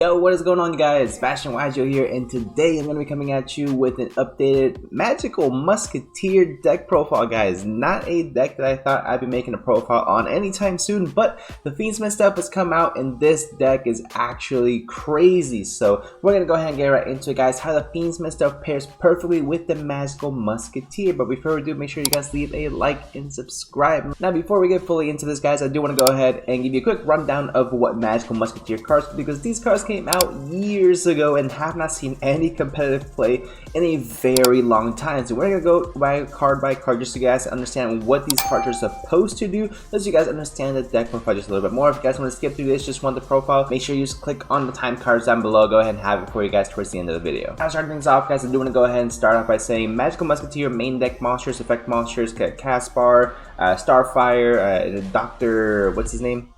Yo, what is going on, guys? Bashtianygo here, and today I'm going to be coming at you with an updated magical musketeer deck profile, guys. Not a deck that I thought I'd be making a profile on anytime soon, but the FIENDSMITH stuff has come out, and this deck is actually crazy. So we're going to go ahead and get right into it, guys. How the FIENDSMITH stuff pairs perfectly with the magical musketeer. But before we do, make sure you guys leave a like and subscribe. Now, before we get fully into this, guys, I do want to go ahead and give you a quick rundown of what magical musketeer cards, because these cards came out years ago and have not seen any competitive play in a very long time. So we're gonna go by card just so you guys understand what these cards are supposed to do, so you guys understand the deck profile just a little bit more. If you guys want to skip through this, just want the profile, make sure you just click on the time cards down below. Go ahead and have it for you guys towards the end of the video. Now, starting things off, guys, I do want to go ahead and start off by saying magical musketeer main deck monsters, effect monsters, Caspar, Starfire, Doctor, what's his name?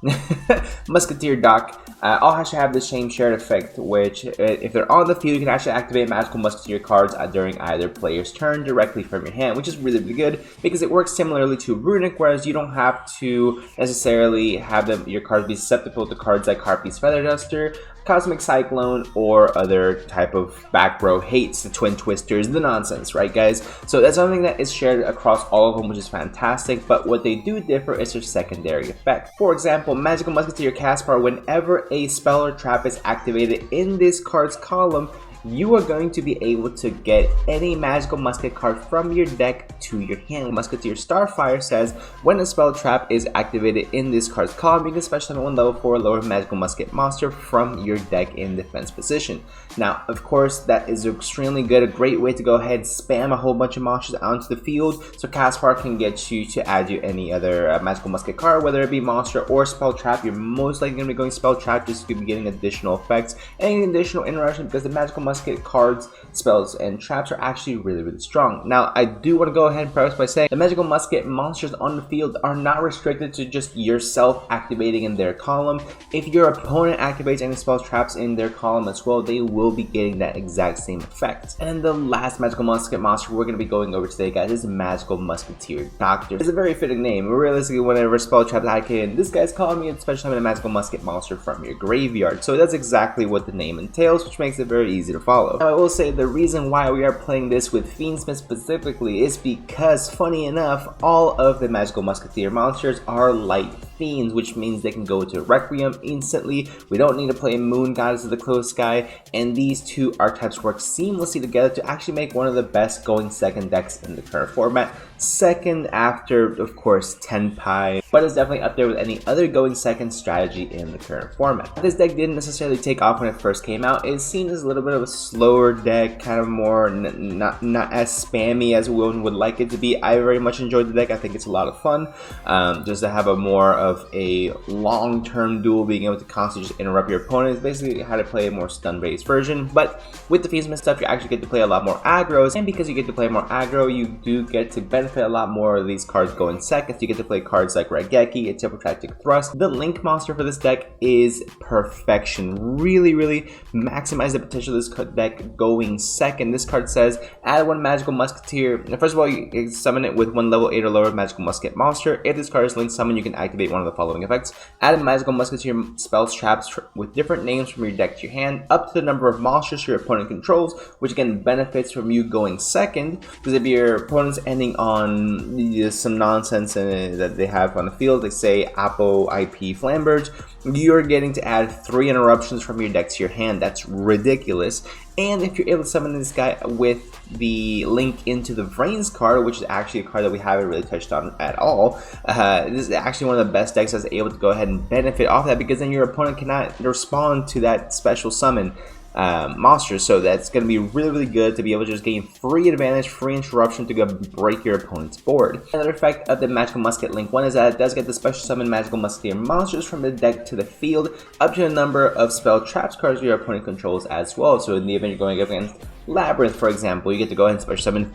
Musketeer Doc, all actually have the same shared effect, which if they're on the field, you can actually activate magical musketeer cards during either player's turn directly from your hand, which is really good because it works similarly to Runic, whereas you don't have to necessarily have your cards be susceptible to cards like Harpy's Feather Duster, Cosmic Cyclone, or other type of back row hates, the Twin Twisters, the nonsense, right, guys? So that's something that is shared across all of them, which is fantastic, but what they do differ is their secondary effect. For example, magical musketeer Caspar, whenever a spell or trap is activated in this card's column, you are going to be able to get any magical musket card from your deck to your hand. Musketeer Starfire says when a spell trap is activated in this card's column, you can special summon one level 4 lower magical musket monster from your deck in defense position. Now, of course, that is extremely good, a great way to go ahead and spam a whole bunch of monsters onto the field, so Caspar can get you to add you any other magical musket card, whether it be monster or spell trap. You're most likely going to be going spell trap just to be getting additional effects and additional interaction, because the magical musket cards, spells, and traps are actually really strong. Now, I do want to go ahead and preface by saying the magical musket monsters on the field are not restricted to just yourself activating in their column. If your opponent activates any spells, traps in their column as well, they will be getting that exact same effect. And the last magical musket monster we're going to be going over today, guys, is magical musketeer Doctor. It's a very fitting name. Realistically, whenever spell trap is activated, this guy's calling me, especially having a magical musket monster from your graveyard. So that's exactly what the name entails, which makes it very easy to follow. Now, I will say the reason why we are playing this with FIENDSMITH specifically is because, funny enough, all of the magical musketeer monsters are light fiends, which means they can go to Requiem instantly. We don't need to play Moon Goddess of the Closed Sky, and these two archetypes work seamlessly together to actually make one of the best going second decks in the current format. Second after, of course, Tenpai, but it's definitely up there with any other going second strategy in the current format. This deck didn't necessarily take off when it first came out. It's seen as a little bit of a slower deck, kind of more not as spammy as one would like it to be. I very much enjoyed the deck. I think it's a lot of fun, just to have a more of a long-term duel, being able to constantly just interrupt your opponent. It's basically how to play a more stun-based version, but with the FIENDSMITH stuff, you actually get to play a lot more aggros, and because you get to play more aggro, you do get to benefit a lot more of these cards going second. You get to play cards like Raigeki, a Typocratic Thrust. The Link monster for this deck is perfection. Really maximize the potential of this deck going second. This card says add one magical musketeer. First of all, you summon it with one level 8 or lower magical musket monster. If this card is linked summon, you can activate one of the following effects. Add a magical musketeer spells traps with different names from your deck to your hand up to the number of monsters your opponent controls, which again benefits from you going second, because if your opponent's ending on some nonsense that they have on the field, like say Apo, IP, Flambirds, you're getting to add 3 interruptions from your deck to your hand. That's ridiculous. And if you're able to summon this guy with the link into the Brains card, which is actually a card that we haven't really touched on at all, this is actually one of the best decks that's able to go ahead and benefit off that, because then your opponent cannot respond to that special summon monsters. So that's going to be really good to be able to just gain free advantage, free interruption to go break your opponent's board. Another effect of the magical musket link one is that it does get the special summon magical musketeer monsters from the deck to the field up to a number of spell traps cards your opponent controls as well. So in the event you're going against Labyrinth, for example, you get to go ahead and special summon,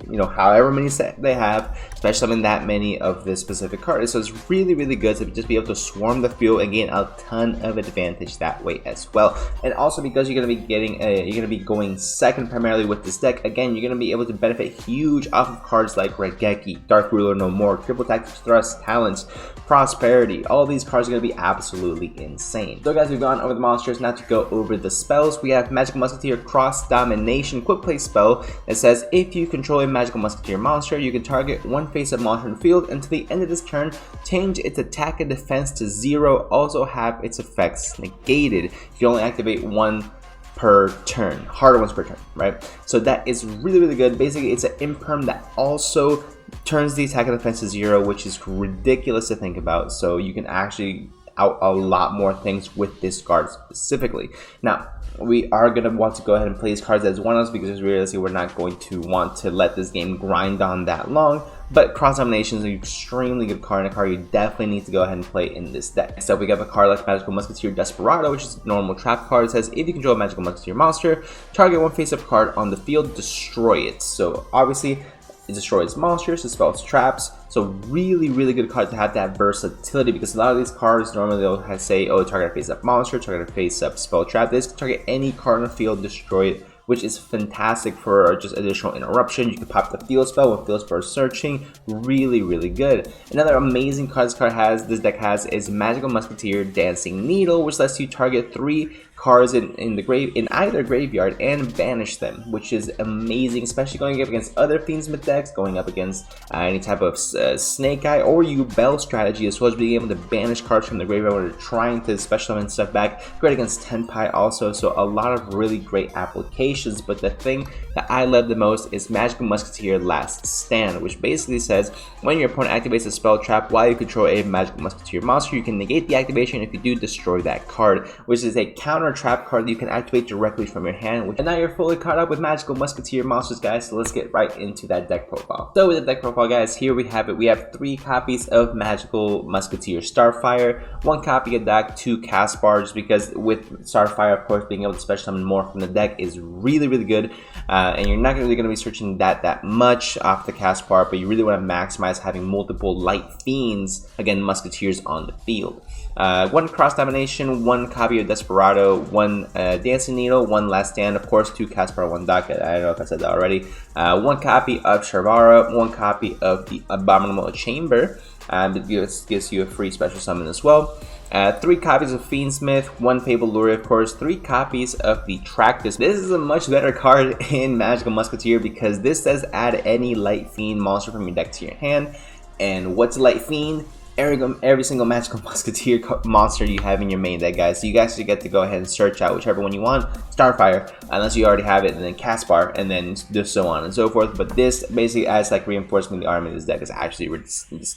you know, however many set they have, special summon that many of this specific card. So it's really, really good to just be able to swarm the field and gain a ton of advantage that way as well. And also because you're going to be getting, you're going to be going second primarily with this deck. Again, you're going to be able to benefit huge off of cards like Regeki, Dark Ruler No More, Triple Tactics Thrust, Talents, Prosperity. All these cards are going to be absolutely insane. So guys, we've gone over the monsters. Now to go over the spells, we have Magical Musketeer Cross Domination quick play spell that says if you control a Magical Musketeer monster, you can target one face-up monster in the field, and to the end of this turn, change its attack and defense to 0. Also have its effects negated. You can only activate one per turn, harder ones per turn, right? So that is really, really good. Basically, it's an imperm that also turns the attack and defense to 0, which is ridiculous to think about. So you can actually out a lot more things with this card specifically. Now, we are going to want to go ahead and play these cards as one-offs because realistically we're not going to want to let this game grind on that long. But Cross Domination is an extremely good card, and a card you definitely need to go ahead and play in this deck. Next up, we have a card like Magical Musketeer Desperado, which is a normal trap card. It says if you control a Magical Musketeer monster, target one face-up card on the field, destroy it. So obviously, it destroys monsters, it spells traps. So really, really good card to have that versatility, because a lot of these cards normally they'll say, oh, target a face-up monster, target a face-up spell trap. This can target any card on the field, destroy it, which is fantastic for just additional interruption. You can pop the field spell with field spell searching. Really, really good. Another amazing card this deck has is Magical Musketeer Dancing Needle, which lets you target 3 cards in either graveyard and banish them, which is amazing, especially going up against other Fiendsmith decks, going up against any type of Snake Eye or Bell strategy, as well as being able to banish cards from the graveyard when they're trying to special summon stuff back. Great against Tenpai also, so a lot of really great applications. But the thing that I love the most is Magical Musketeer Last Stand, which basically says when your opponent activates a spell trap while you control a Magical Musketeer monster, you can negate the activation. If you do, destroy that card, which is a counter trap card that you can activate directly from your hand. And now you're fully caught up with Magical Musketeer monsters, guys, so let's get right into that deck profile. So with the deck profile, guys, here we have it. We have 3 copies of Magical Musketeer Starfire, 1 copy of Doc, 2 Caspar, just because with Starfire, of course, being able to special summon more from the deck is really, really good. And you're not really going to be searching that much off the Caspar, but you really want to maximize having multiple Light Fiends, again, Musketeers on the field. 1 Cross Domination, 1 copy of Desperado, 1 Dancing Needle, 1 Last Stand, of course, 2 Caspar, 1 Doc. I don't know if I said that already. 1 copy of Sharvara, 1 copy of the Abominable Chamber. It gives you a free special summon as well. 3 copies of Fiendsmith, 1 Fable Lure, of course, 3 copies of the Tractus. This is a much better card in Magical Musketeer because this says add any Light Fiend monster from your deck to your hand. And what's a Light Fiend? Every single Magical Musketeer monster you have in your main deck, guys. So you guys get to go ahead and search out whichever one you want. Starfire, unless you already have it, and then Caspar, and then just so on and so forth. But this basically adds like reinforcement to the army of this deck. Is actually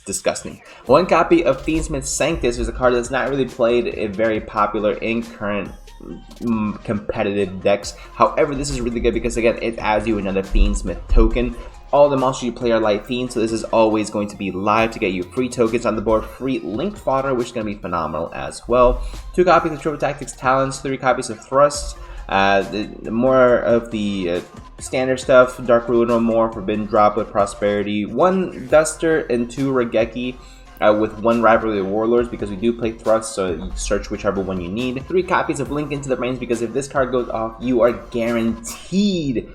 disgusting. 1 copy of Fiendsmith Sanctus is a card that's not really played, very popular in current competitive decks. However, this is really good because again, it adds you another Fiendsmith token. All the monsters you play are Light Fiends, so this is always going to be live to get you free tokens on the board, free Link Fodder, which is going to be phenomenal as well. 2 copies of Triple Tactics Talents, 3 copies of Thrust, more of the standard stuff, Dark Ruler No More, Forbidden Droplet, Prosperity, 1 Duster, and 2 Regeki. With 1 Rivalry of Warlords, because we do play Thrust, so you search whichever one you need. 3 copies of Link into the Brains, because if this card goes off, you are guaranteed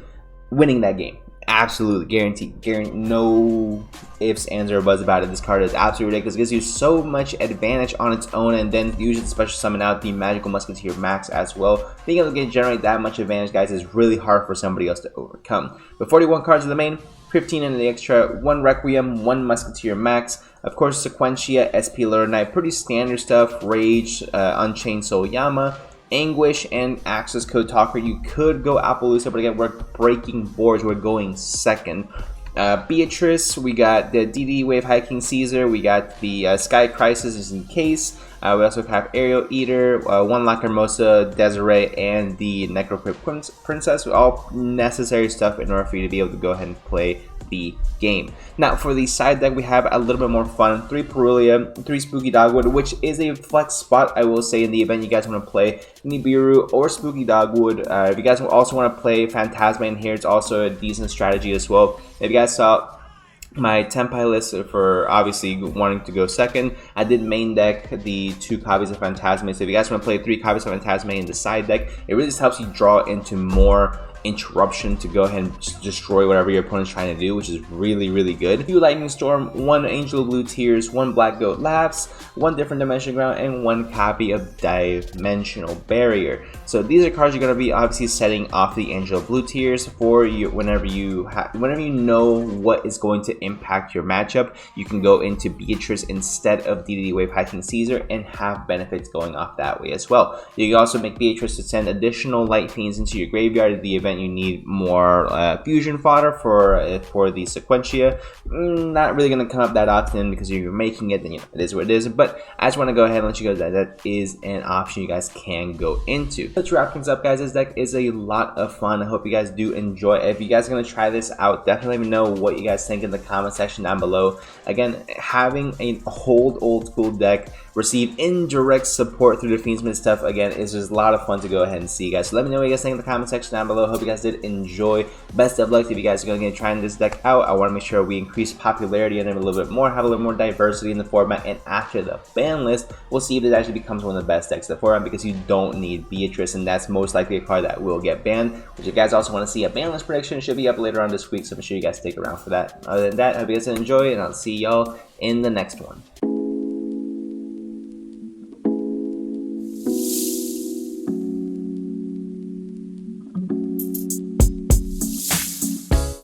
winning that game. Absolutely guaranteed. No ifs, ands, or buts about it. This card is absolutely ridiculous. It gives you so much advantage on its own, and then use it to special summon out the Magical Musketeer Max as well. Being able to generate that much advantage, guys, is really hard for somebody else to overcome. With 41 cards in the main, 15 in the extra, 1 Requiem, 1 Musketeer Max, of course Sequentia, SP Lure Knight, pretty standard stuff, Rage, Unchained Soul Yama, Anguish, and Access Code Talker. You could go Appaloosa, but again, we're breaking boards, we're going second. Beatrice, we got the DD Wave High King Caesar, we got the Sky Crisis is in case, We also have Aerial Eater, one Lacrimosa, Desiree, and the Necropip Princess, all necessary stuff in order for you to be able to go ahead and play the game. Now for the side deck, we have a little bit more fun. 3 Perulia, 3 Spooky Dogwood, which is a flex spot, I will say, in the event you guys want to play Nibiru or Spooky Dogwood. If you guys also want to play Phantasma in here, it's also a decent strategy as well. If you guys saw my Tempai list for obviously wanting to go second, I did main deck the 2 copies of Phantasma. So if you guys want to play 3 copies of Phantasma in the side deck, it really just helps you draw into more interruption to go ahead and just destroy whatever your opponent's trying to do, which is really good. 2 Lightning Storm, 1 Angel of Blue Tears, 1 Black Goat Laughs, 1 Different Dimension Ground, and 1 copy of Dimensional Barrier. So these are cards you're going to be obviously setting off the Angel of Blue Tears for you whenever you know what is going to impact your matchup. You can go into Beatrice instead of DDD Wave Hiking Caesar and have benefits going off that way as well. You can also make Beatrice to send additional Light Fiends into your graveyard at the event you need more fusion fodder for the Sequentia. Not really going to come up that often because if you're making it, then it is what it is. But I just want to go ahead and let you know that is an option you guys can go into. Let's wrap things up, guys. This deck is a lot of fun. I hope you guys do enjoy it. If you guys are going to try this out, definitely let me know what you guys think in the comment section down below. Again, having a old school deck receive indirect support through the Fiendsmith stuff, again, is just a lot of fun to go ahead and see, guys. So let me know what you guys think in the comment section down below. Hope you guys did enjoy. Best of luck if you guys are going to try this deck out. I want to make sure we increase popularity in it a little bit more, have a little more diversity in the format, and after the ban list, we'll see if it actually becomes one of the best decks in the format, because you don't need Beatrice, and that's most likely a card that will get banned. Which, if you guys also want to see a ban list prediction, it should be up later on this week, so make sure you guys stick around for that. Other than that, I hope you guys enjoy, and I'll see y'all in the next one.